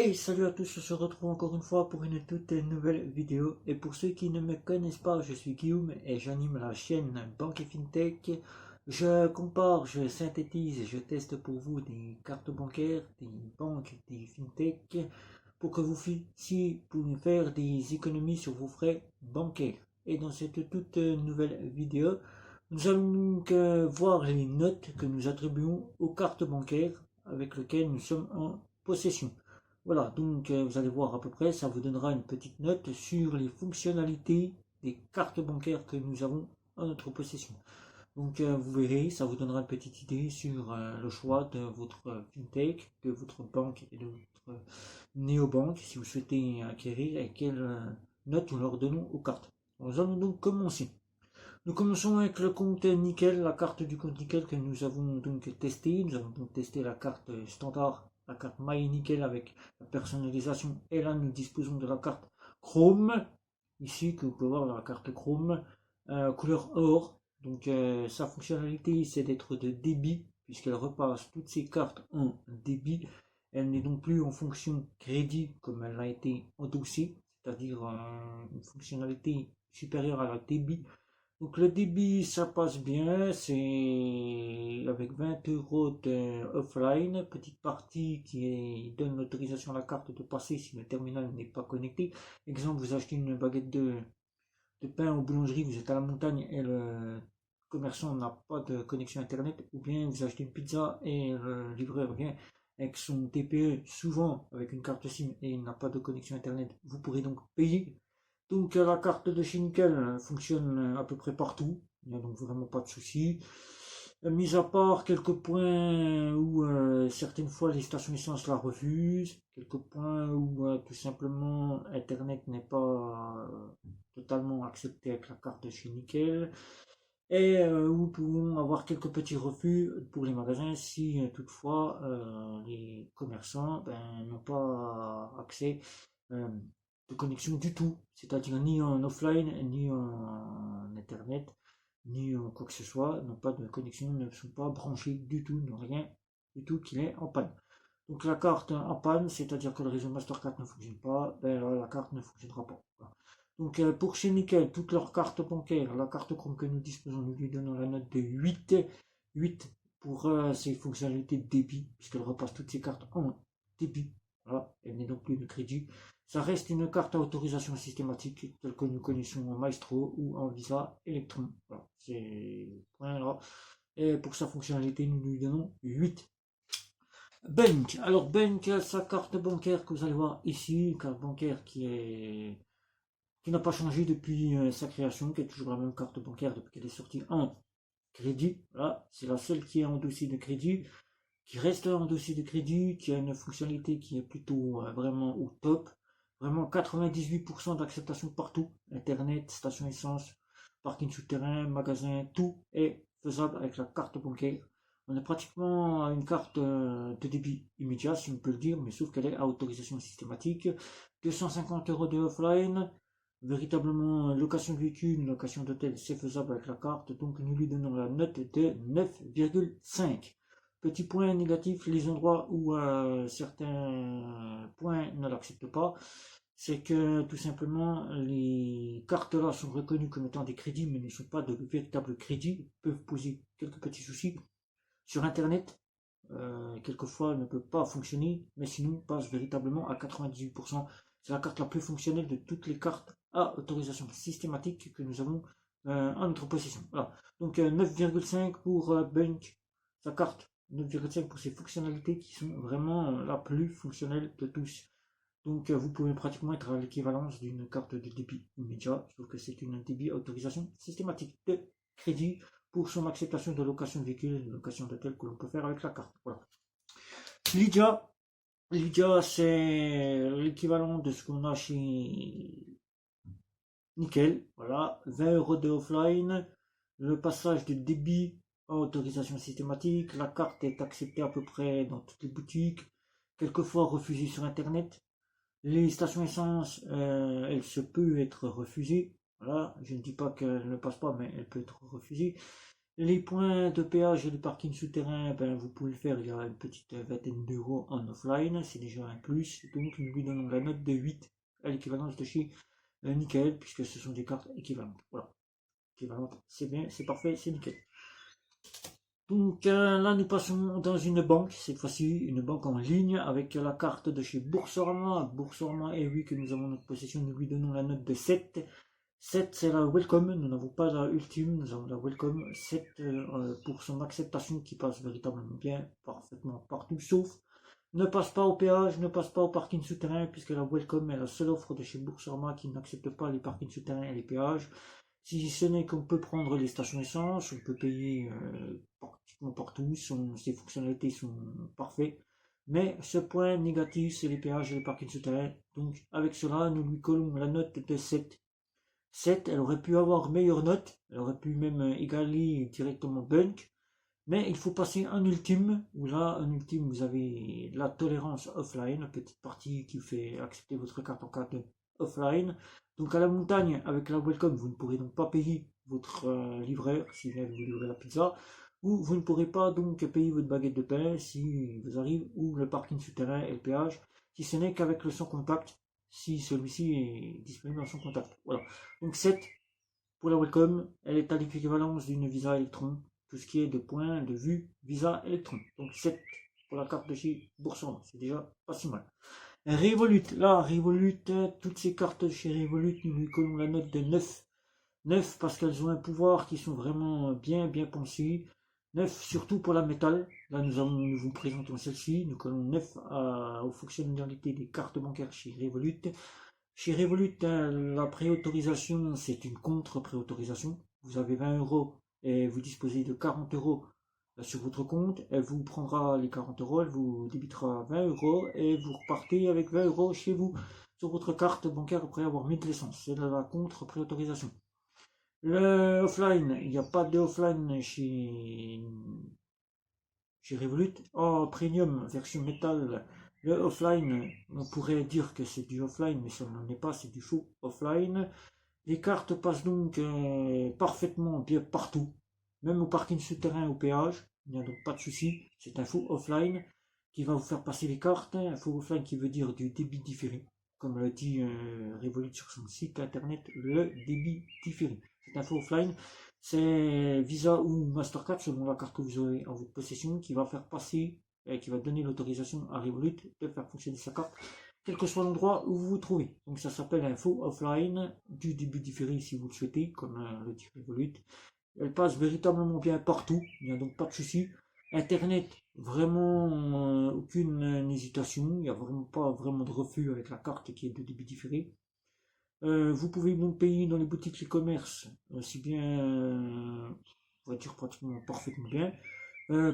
Hey, salut à tous, on se retrouve encore une fois pour une toute nouvelle vidéo. Et pour ceux qui ne me connaissent pas, je suis Guillaume et j'anime la chaîne Banque et FinTech. Je compare, je synthétise et je teste pour vous des cartes bancaires, des banques, des FinTech pour que vous puissiez faire des économies sur vos frais bancaires. Et dans cette toute nouvelle vidéo, nous allons donc voir les notes que nous attribuons aux cartes bancaires avec lesquelles nous sommes en possession. Voilà, donc vous allez voir à peu près, ça vous donnera une petite note sur les fonctionnalités des cartes bancaires que nous avons en notre possession. Donc vous verrez, ça vous donnera une petite idée sur le choix de votre fintech, de votre banque et de votre néobanque, si vous souhaitez acquérir et quelle note nous leur donnons aux cartes. Nous allons donc commencer. Nous commençons avec le compte Nickel, la carte du compte Nickel que nous avons donc testé. Nous avons donc testé la carte standard, la carte My Nickel avec la personnalisation. Et là, nous disposons de la carte Chrome, ici que vous pouvez voir dans la carte Chrome, couleur or. Donc sa fonctionnalité, c'est d'être de débit, puisqu'elle repasse toutes ses cartes en débit. Elle n'est donc plus en fonction crédit comme elle a été endossée, c'est-à-dire une fonctionnalité supérieure à la débit. Donc le débit, ça passe bien, c'est avec 20 € offline, petite partie donne l'autorisation à la carte de passer si le terminal n'est pas connecté. Exemple, vous achetez une baguette de pain aux boulangeries, vous êtes à la montagne et le commerçant n'a pas de connexion internet, ou bien vous achetez une pizza et le livreur vient avec son TPE, souvent avec une carte SIM et il n'a pas de connexion internet, vous pourrez donc payer. Donc la carte de chez Nickel fonctionne à peu près partout, il n'y a donc vraiment pas de souci. Mis à part quelques points où certaines fois les stations essence la refusent, quelques points où tout simplement Internet n'est pas totalement accepté avec la carte de chez Nickel, et où pouvons avoir quelques petits refus pour les magasins si toutefois les commerçants n'ont pas accès de connexion du tout, c'est-à-dire ni en offline, ni en internet, ni en quoi que ce soit, n'ont pas de connexion, ne sont pas branchés du tout, n'ont rien du tout qui est en panne. Donc la carte en panne, c'est-à-dire que le réseau Mastercard ne fonctionne pas, la carte ne fonctionnera pas. Voilà. Donc pour chez Nickel, toutes leurs cartes bancaires, la carte Chrome que nous disposons, nous lui donnons la note de 8. 8 pour ses fonctionnalités de débit, puisqu'elle repasse toutes ses cartes en débit. Voilà, elle n'est donc plus de crédit. Ça reste une carte à autorisation systématique, telle que nous connaissons en Maestro ou en Visa Electron. Voilà, c'est point là. Et pour sa fonctionnalité, nous lui donnons 8. Bank. Alors Bank, sa carte bancaire que vous allez voir ici, une carte bancaire qui n'a pas changé depuis sa création, qui est toujours la même carte bancaire depuis qu'elle est sortie en crédit. Voilà, c'est la seule qui est en dossier de crédit, qui reste en dossier de crédit, qui a une fonctionnalité qui est plutôt vraiment au top. Vraiment 98% d'acceptation partout. Internet, station essence, parking souterrain, magasin, tout est faisable avec la carte bancaire. On a pratiquement une carte de débit immédiat, si on peut le dire, mais sauf qu'elle est à autorisation systématique. 250 € de offline. Véritablement, location de véhicule, location d'hôtel, c'est faisable avec la carte. Donc nous lui donnons la note de 9,5. Petit point négatif, les endroits où certains points ne l'acceptent pas, c'est que tout simplement les cartes là sont reconnues comme étant des crédits mais ne sont pas de véritables crédits, peuvent poser quelques petits soucis. Sur internet, quelquefois ne peut pas fonctionner, mais sinon passe véritablement à 98%. C'est la carte la plus fonctionnelle de toutes les cartes à autorisation systématique que nous avons en notre possession. Voilà. Donc 9,5 pour Bank, sa carte 9,5 pour ses fonctionnalités qui sont vraiment la plus fonctionnelle de tous. Donc vous pouvez pratiquement être à l'équivalence d'une carte de débit immédiat, sauf que c'est une débit à autorisation systématique de crédit pour son acceptation de location de véhicule et de location d'hôtel que l'on peut faire avec la carte. Voilà. Lydia, c'est l'équivalent de ce qu'on a chez Nickel. Voilà, 20 € de offline, le passage de débit à autorisation systématique, la carte est acceptée à peu près dans toutes les boutiques, quelquefois refusée sur internet. Les stations essence, elle se peut être refusée. Voilà, je ne dis pas qu'elle ne passe pas, mais elle peut être refusée. Les points de péage et de parking souterrain, ben, vous pouvez le faire, il y a une petite vingtaine d'euros en offline, c'est déjà un plus. Donc nous lui donnons la note de 8 à l'équivalence de chez Nickel, puisque ce sont des cartes équivalentes. Voilà, équivalentes, c'est bien, c'est parfait, c'est nickel. Donc là, nous passons dans une banque, cette fois-ci, une banque en ligne, avec la carte de chez Boursorama. Boursorama, et oui, que nous avons en notre possession, nous lui donnons la note de 7. 7, c'est la Welcome, nous n'avons pas la Ultime, nous avons la Welcome. 7 pour son acceptation qui passe véritablement bien, parfaitement partout, sauf ne passe pas au péage, ne passe pas au parking souterrain, puisque la Welcome est la seule offre de chez Boursorama qui n'accepte pas les parkings souterrains et les péages. Si ce n'est qu'on peut prendre les stations essence, on peut payer pratiquement partout, ses fonctionnalités sont parfaites. Mais ce point négatif, c'est les péages et les parkings souterrains. Donc avec cela, nous lui collons la note de 7. 7, elle aurait pu avoir meilleure note, elle aurait pu même égaler directement Bunk, mais il faut passer un ultime, où là, un ultime, vous avez la tolérance offline, la petite partie qui fait accepter votre carte en cas de offline. Donc à la montagne, avec la welcome, vous ne pourrez donc pas payer votre livreur si vient vous livrer la pizza, ou vous ne pourrez pas donc payer votre baguette de pain si vous arrive, ou le parking souterrain et le péage, si ce n'est qu'avec le sans contact, si celui-ci est disponible en sans contact. Voilà. Donc 7 pour la welcome, elle est à l'équivalence d'une Visa Electron, tout ce qui est de points de vue Visa Electron. Donc 7 pour la carte de chez Boursorama, c'est déjà pas si mal. Revolut, là, Revolut, toutes ces cartes de chez Revolut, nous lui collons la note de 9. 9 parce qu'elles ont un pouvoir qui sont vraiment bien pensés. 9 surtout pour la métal. Là nous vous présentons celle-ci. Nous collons 9 aux fonctionnalités des cartes bancaires chez Revolut. Chez Revolut, la préautorisation, c'est une contre-préautorisation. Vous avez 20 euros et vous disposez de 40 euros sur votre compte. Elle vous prendra les 40 euros, elle vous débitera 20 euros et vous repartez avec 20 euros chez vous sur votre carte bancaire après avoir mis de l'essence. C'est de la contre-préautorisation. Le offline, il n'y a pas de offline chez Revolut. Oh, Premium, version métal. Le offline, on pourrait dire que c'est du offline, mais ça n'en est pas, c'est du faux offline. Les cartes passent donc parfaitement bien partout, même au parking souterrain, au péage. Il n'y a donc pas de souci. C'est un faux offline qui va vous faire passer les cartes. Un faux offline qui veut dire du débit différé. Comme le dit Revolut sur son site internet, le débit différé. C'est un faux offline. C'est Visa ou Mastercard, selon la carte que vous aurez en votre possession, qui va faire passer, qui va donner l'autorisation à Revolut de faire fonctionner sa carte, quel que soit l'endroit où vous vous trouvez. Donc ça s'appelle un faux offline, du début différé si vous le souhaitez, comme le dit Revolut. Elle passe véritablement bien partout, il n'y a donc pas de souci. Internet, vraiment aucune hésitation, il n'y a vraiment pas vraiment de refus avec la carte qui est de débit différé. Vous pouvez donc payer dans les boutiques e-commerce, aussi bien, on va dire pratiquement parfaitement bien.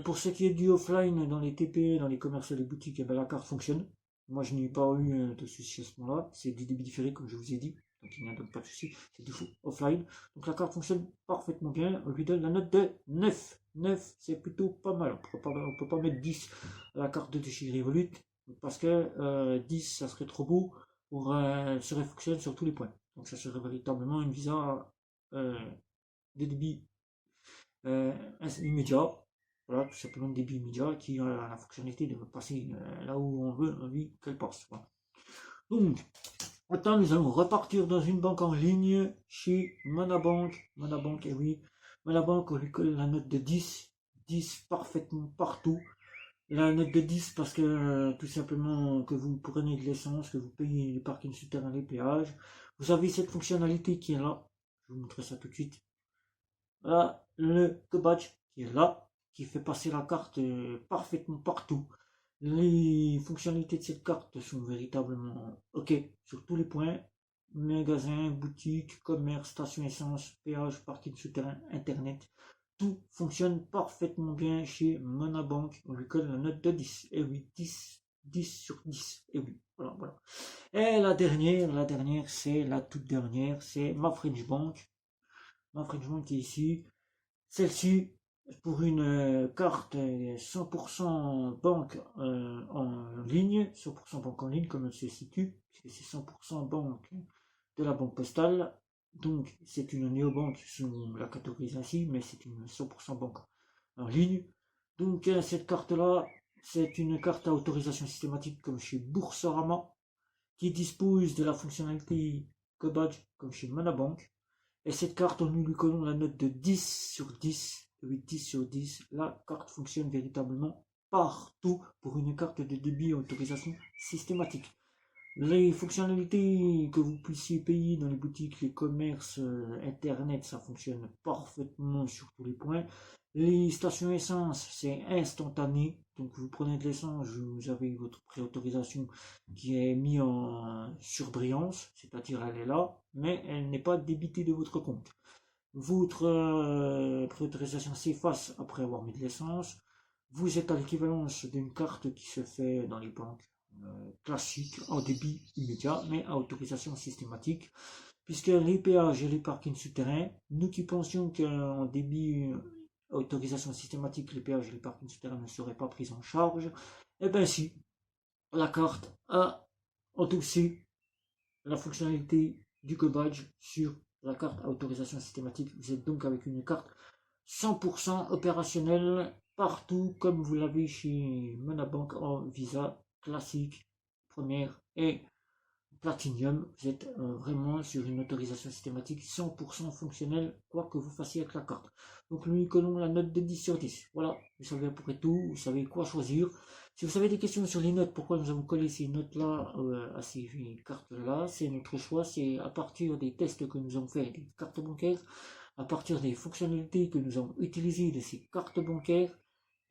Pour ce qui est du offline, dans les TPE, dans les commerces et les boutiques, eh ben, la carte fonctionne. Moi, je n'ai pas eu de soucis à ce moment-là. C'est du débit différé, comme je vous ai dit. Donc, il n'y a donc pas de souci. C'est du faux offline. Donc, la carte fonctionne parfaitement bien. On lui donne la note de 9. 9, c'est plutôt pas mal. On ne peut pas mettre 10 à la carte de chez Revolut. Parce que 10, ça serait trop beau pour serait fonctionne sur tous les points. Donc, ça serait véritablement une visa de débit immédiat. Voilà, tout simplement débit immédiat qui a la fonctionnalité de passer là où on veut envie qu'elle passe. Voilà. Donc, maintenant nous allons repartir dans une banque en ligne chez Monabank. Monabank, et oui, Monabank, on lui colle la note de 10. 10 parfaitement partout. La note de 10 parce que tout simplement que vous prenez de l'essence, que vous payez les parkings souterrains, les péages. Vous avez cette fonctionnalité qui est là. Je vous montrer ça tout de suite. Voilà, le badge qui est là, qui fait passer la carte parfaitement partout. Les fonctionnalités de cette carte sont véritablement ok sur tous les points. Magasin, boutique, commerce, station essence, péage, parking souterrain, internet. Tout fonctionne parfaitement bien chez Monabank. On lui colle la note de 10. Et oui, 10, 10 sur 10. Et oui, voilà, voilà. Et la dernière, c'est la toute dernière, c'est ma French Bank. Ma French Bank qui est ici. Celle-ci, pour une carte 100% banque en ligne, 100% banque en ligne comme elle se situe, puisque c'est 100% banque de la banque postale, Donc c'est une néobanque, si on la catégorise ainsi, mais c'est une 100% banque en ligne. Donc cette carte-là, c'est une carte à autorisation systématique comme chez Boursorama, qui dispose de la fonctionnalité Cobadge comme chez Monabank. Et cette carte, nous lui collons la note de 10 sur 10, 10 sur 10. La carte fonctionne véritablement partout pour une carte de débit à autorisation systématique. Les fonctionnalités que vous puissiez payer dans les boutiques, les commerces, internet, ça fonctionne parfaitement sur tous les points. Les stations essence, c'est instantané. Donc vous prenez de l'essence, vous avez votre préautorisation qui est mise en surbrillance, c'est-à-dire elle est là, mais elle n'est pas débitée de votre compte. Votre préautorisation s'efface après avoir mis de l'essence. Vous êtes à l'équivalence d'une carte qui se fait dans les banques classiques en débit immédiat, mais à autorisation systématique, puisque les péages et les parkings souterrains, nous qui pensions qu'en débit autorisation systématique, les péages et les parkings souterrains ne seraient pas pris en charge, eh bien si, la carte a endossé la fonctionnalité du cobadge sur la carte à autorisation systématique. Vous êtes donc avec une carte 100% opérationnelle partout, comme vous l'avez chez Monabank en Visa classique, première et Platinum. Vous êtes vraiment sur une autorisation systématique 100% fonctionnelle, quoi que vous fassiez avec la carte. Donc nous lui collons la note de 10 sur 10. Voilà, vous savez à peu près tout, vous savez quoi choisir. Si vous avez des questions sur les notes, pourquoi nous avons collé ces notes-là à ces cartes-là, c'est notre choix, c'est à partir des tests que nous avons fait des cartes bancaires, à partir des fonctionnalités que nous avons utilisées de ces cartes bancaires,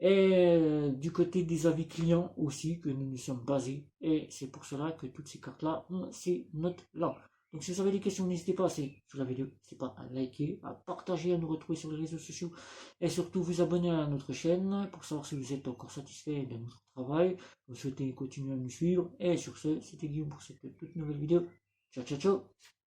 et du côté des avis clients aussi que nous nous sommes basés, et c'est pour cela que toutes ces cartes là ont ces notes là. Donc si vous avez des questions, n'hésitez pas à sous la vidéo, n'hésitez pas à liker, à partager, à nous retrouver sur les réseaux sociaux et surtout vous abonner à notre chaîne pour savoir si vous êtes encore satisfait de notre travail, vous souhaitez continuer à nous suivre. Et sur ce, c'était Guillaume pour cette toute nouvelle vidéo. Ciao ciao ciao.